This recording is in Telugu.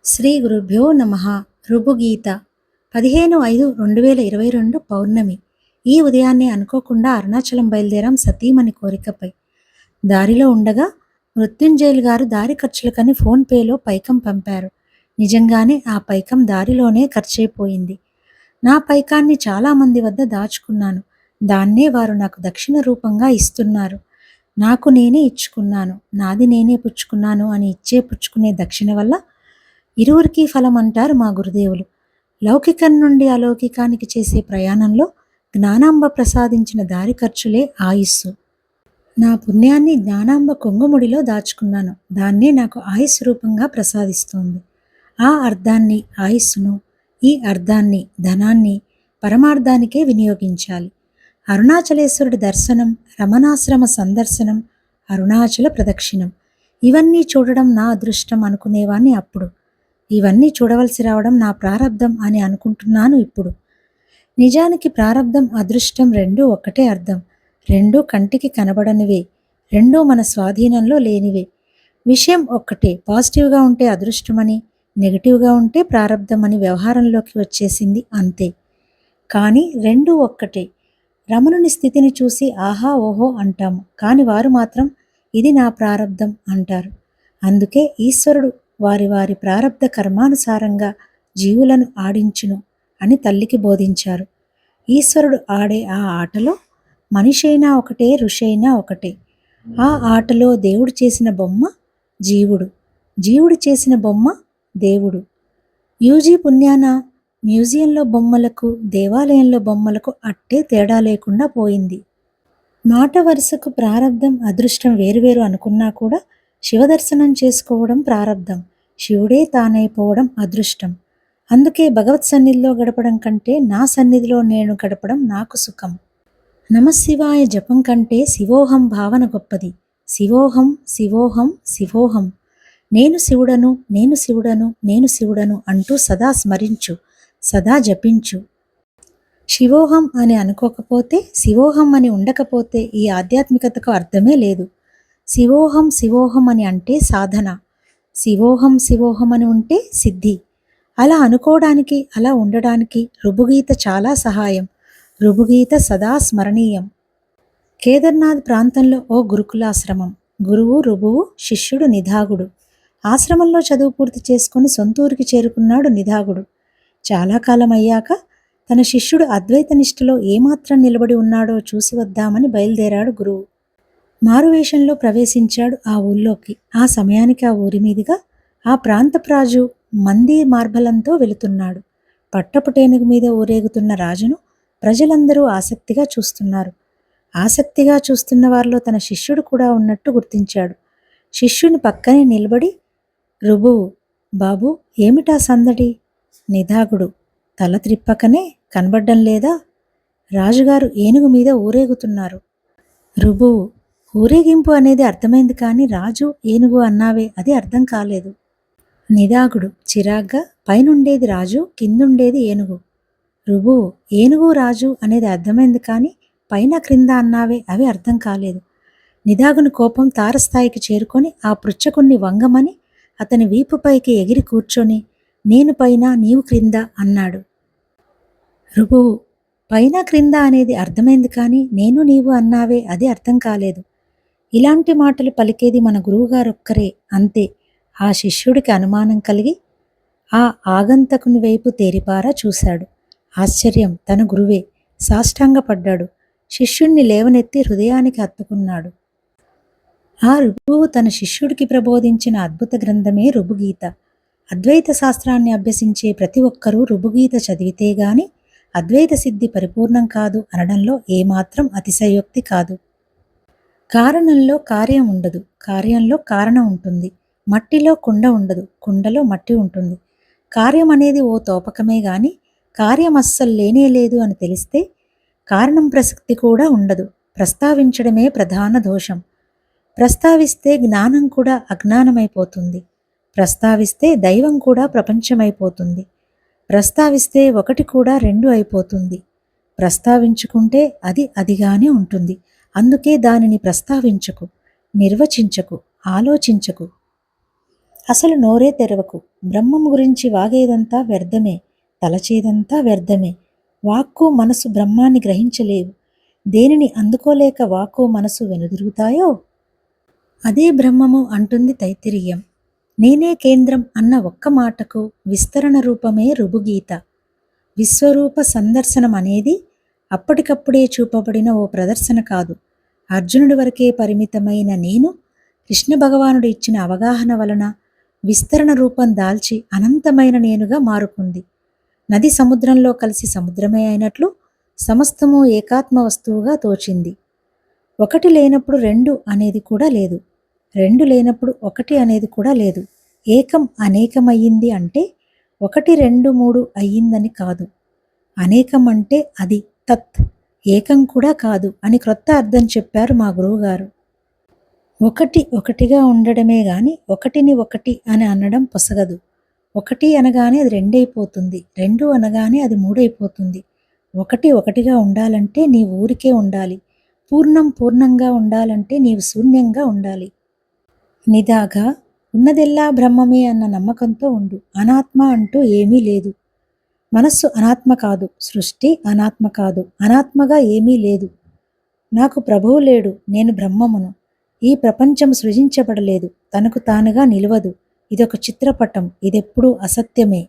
శ్రీ గురుభ్యో నమః. రుభుగీత 15/5/2022 పౌర్ణమి. ఈ ఉదయాన్నే అనుకోకుండా అరుణాచలం బయలుదేరాం సతీమణి కోరికపై. దారిలో ఉండగా మృత్యుంజయులు గారు దారి ఖర్చులకని ఫోన్పేలో పైకం పంపారు. నిజంగానే ఆ పైకం దారిలోనే ఖర్చయిపోయింది. నా పైకాన్ని చాలామంది వద్ద దాచుకున్నాను. దాన్నే వారు నాకు దక్షిణ రూపంగా ఇస్తున్నారు. నాకు నేనే ఇచ్చుకున్నాను, నాది నేనే పుచ్చుకున్నాను అని ఇచ్చే పుచ్చుకునే దక్షిణ వల్ల ఇరువురికి ఫలం అంటారు మా గురుదేవులు. లౌకికం నుండి అలౌకికానికి చేసే ప్రయాణంలో జ్ఞానాంబ ప్రసాదించిన దారి ఖర్చులే ఆయుస్సు. నా పుణ్యాన్ని జ్ఞానాంబ కొంగుముడిలో దాచుకున్నాను. దాన్నే నాకు ఆయుస్సు రూపంగా ప్రసాదిస్తోంది. ఆ అర్థాన్ని, ఆయుస్సును, ఈ అర్థాన్ని, ధనాన్ని పరమార్థానికే వినియోగించాలి. అరుణాచలేశ్వరుడి దర్శనం, రమణాశ్రమ సందర్శనం, అరుణాచల ప్రదక్షిణం, ఇవన్నీ చూడడం నా అదృష్టం అనుకునేవాణ్ణి అప్పుడు. ఇవన్నీ చూడవలసి రావడం నా ప్రారబ్ధం అని అనుకుంటున్నాను ఇప్పుడు. నిజానికి ప్రారబ్ధం, అదృష్టం రెండూ ఒక్కటే అర్థం. రెండూ కంటికి కనబడనివే, రెండూ మన స్వాధీనంలో లేనివే. విషయం ఒక్కటే. పాజిటివ్గా ఉంటే అదృష్టమని, నెగిటివ్గా ఉంటే ప్రారబ్ధం అని వ్యవహారంలోకి వచ్చేసింది అంతే. కానీ రెండూ ఒక్కటే. రమణుని స్థితిని చూసి ఆహా ఓహో అంటాము, కాని వారు మాత్రం ఇది నా ప్రారబ్ధం అంటారు. అందుకే ఈశ్వరుడు వారి వారి ప్రారబ్ధ కర్మానుసారంగా జీవులను ఆడించును అని తల్లికి బోధించారు. ఈశ్వరుడు ఆడే ఆ ఆటలో మనిషైనా ఒకటే, ఋషైనా ఒకటే. ఆ ఆటలో దేవుడు చేసిన బొమ్మ జీవుడు, జీవుడు చేసిన బొమ్మ దేవుడు. యూజీ పుణ్యాన మ్యూజియంలో బొమ్మలకు, దేవాలయంలో బొమ్మలకు అట్టే తేడా లేకుండా పోయింది. మాట వరుసకు ప్రారబ్ధం, అదృష్టం వేరువేరు అనుకున్నా కూడా శివదర్శనం చేసుకోవడం ప్రారబ్ధం, శివుడే తానైపోవడం అదృష్టం. అందుకే భగవత్ సన్నిధిలో గడపడం కంటే నా సన్నిధిలో నేను గడపడం నాకు సుఖం. నమశివాయ జపం కంటే శివోహం భావన గొప్పది. శివోహం శివోహం శివోహం. నేను శివుడను, నేను శివుడను, నేను శివుడను అంటూ సదా స్మరించు, సదా జపించు. శివోహం అని అనుకోకపోతే, శివోహం అని ఉండకపోతే ఈ ఆధ్యాత్మికతకు అర్థమే లేదు. శివోహం శివోహం అని అంటే సాధన, శివోహం శివోహం అని ఉంటే సిద్ధి. అలా అనుకోవడానికి, అలా ఉండడానికి రుభుగీత చాలా సహాయం. రుభుగీత సదా స్మరణీయం. కేదార్నాథ్ ప్రాంతంలో ఓ గురుకులాశ్రమం. గురువు రుభువు, శిష్యుడు నిధాగుడు. ఆశ్రమంలో చదువు పూర్తి చేసుకుని సొంతూరికి చేరుకున్నాడు నిధాగుడు. చాలా కాలం అయ్యాక తన శిష్యుడు అద్వైత నిష్ఠలో ఏమాత్రం నిలబడి ఉన్నాడో చూసి వద్దామని బయలుదేరాడు గురువు. మారువేషంలో ప్రవేశించాడు ఆ ఊళ్ళోకి. ఆ సమయానికి ఆ ఊరి మీదుగా ఆ ప్రాంతపు రాజు మంది మార్బలంతో వెళుతున్నాడు. పట్టపుటేనుగు మీద ఊరేగుతున్న రాజును ప్రజలందరూ ఆసక్తిగా చూస్తున్నారు. ఆసక్తిగా చూస్తున్న వారిలో తన శిష్యుడు కూడా ఉన్నట్టు గుర్తించాడు. శిష్యుని పక్కనే నిలబడి, రుభువు, బాబు ఏమిటా సందడి? నిధాగుడు తల త్రిప్పకనే, కనబడ్డం లేదా? రాజుగారు ఏనుగు మీద ఊరేగుతున్నారు. రుభువు, ఊరేగింపు అనేది అర్థమైంది కానీ రాజు ఏనుగు అన్నావే, అది అర్థం కాలేదు. నిధాగుడు చిరాగ్గా, పైనుండేది రాజు, కిందుండేది ఏనుగు. రుభువు, ఏనుగు రాజు అనేది అర్థమైంది కానీ పైన క్రింద అన్నావే, అవి అర్థం కాలేదు. నిధాగుని కోపం తారస్థాయికి చేరుకొని ఆ పృచ్ఛకుణ్ణి వంగమని అతని వీపుపైకి ఎగిరి కూర్చొని, నేను పైన నీవు క్రింద అన్నాడు. రుభువు, పైన క్రింద అనేది అర్థమైంది కానీ నేను నీవు అన్నావే, అది అర్థం కాలేదు. ఇలాంటి మాటలు పలికేది మన గురువుగారొక్కరే, అంతే. ఆ శిష్యుడికి అనుమానం కలిగి ఆ ఆగంతకుని వైపు తేరిపారా చూశాడు. ఆశ్చర్యం, తన గురువే. సాష్టాంగపడ్డాడు. శిష్యుణ్ణి లేవనెత్తి హృదయానికి హత్తుకున్నాడు. ఆ రుభువు తన శిష్యుడికి ప్రబోధించిన అద్భుత గ్రంథమే రుభుగీత. అద్వైత శాస్త్రాన్ని అభ్యసించే ప్రతి ఒక్కరూ రుభుగీత చదివితే గాని అద్వైత సిద్ధి పరిపూర్ణం కాదు అనడంలో ఏమాత్రం అతిశయోక్తి కాదు. కారణంలో కార్యం ఉండదు, కార్యంలో కారణం ఉంటుంది. మట్టిలో కుండ ఉండదు, కుండలో మట్టి ఉంటుంది. కార్యం అనేది ఓ తోపకమే గాని కార్యం అస్సలు లేనే లేదు అని తెలిస్తే కారణం ప్రసక్తి కూడా ఉండదు. ప్రస్తావించడమే ప్రధాన దోషం. ప్రస్తావిస్తే జ్ఞానం కూడా అజ్ఞానమైపోతుంది. ప్రస్తావిస్తే దైవం కూడా ప్రపంచమైపోతుంది. ప్రస్తావిస్తే ఒకటి కూడా రెండు అయిపోతుంది. ప్రస్తావించుకుంటే అది అదిగానే ఉంటుంది. అందుకే దానిని ప్రస్తావించకు, నిర్వచించకు, ఆలోచించకు. అసలు నోరే తెరవకు. బ్రహ్మం గురించి వాగేదంతా వ్యర్థమే, తలచేదంతా వ్యర్థమే. వాక్కు మనసు బ్రహ్మాన్ని గ్రహించలేవు. దేనిని అందుకోలేక వాక్కు మనసు వెనుదిరుగుతాయో అదే బ్రహ్మము అంటుంది తైత్తిరీయం. నేనే కేంద్రం అన్న ఒక్క మాటకు విస్తరణ రూపమే రుబుగీత. విశ్వరూప సందర్శనం అనేది అప్పటికప్పుడే చూపబడిన ఓ ప్రదర్శన కాదు. అర్జునుడి వరకే పరిమితమైన నేను కృష్ణ భగవానుడు ఇచ్చిన అవగాహన వలన విస్తరణ రూపం దాల్చి అనంతమైన నేనుగా మారుకుంది. నది సముద్రంలో కలిసి సముద్రమే అయినట్లు సమస్తము ఏకాత్మ వస్తువుగా తోచింది. ఒకటి లేనప్పుడు రెండు అనేది కూడా లేదు, రెండు లేనప్పుడు ఒకటి అనేది కూడా లేదు. ఏకం అనేకమయ్యింది అంటే ఒకటి రెండు మూడు అయ్యిందని కాదు. అనేకం అంటే అది తత్, ఏకం కూడా కాదు అని క్రొత్త అర్థం చెప్పారు మా గురువుగారు. ఒకటి ఒకటిగా ఉండడమే గాని ఒకటిని ఒకటి అని అనడం పొసగదు. ఒకటి అనగానే అది రెండైపోతుంది, రెండు అనగానే అది మూడైపోతుంది. ఒకటి ఒకటిగా ఉండాలంటే నీవు ఊరికే ఉండాలి, పూర్ణం పూర్ణంగా ఉండాలంటే నీవు శూన్యంగా ఉండాలి. నిదాగా ఉన్నదెల్లా బ్రహ్మమే అన్న నమ్మకంతో ఉండు. అనాత్మ అంటూ ఏమీ లేదు. మనస్సు అనాత్మ కాదు, సృష్టి అనాత్మ కాదు, అనాత్మగా ఏమీ లేదు. నాకు ప్రభువు లేడు, నేను బ్రహ్మమును. ఈ ప్రపంచం సృజించబడలేదు, తనకు తానుగా నిలవదు. ఇదొక చిత్రపటం, ఇదెప్పుడూ అసత్యమే.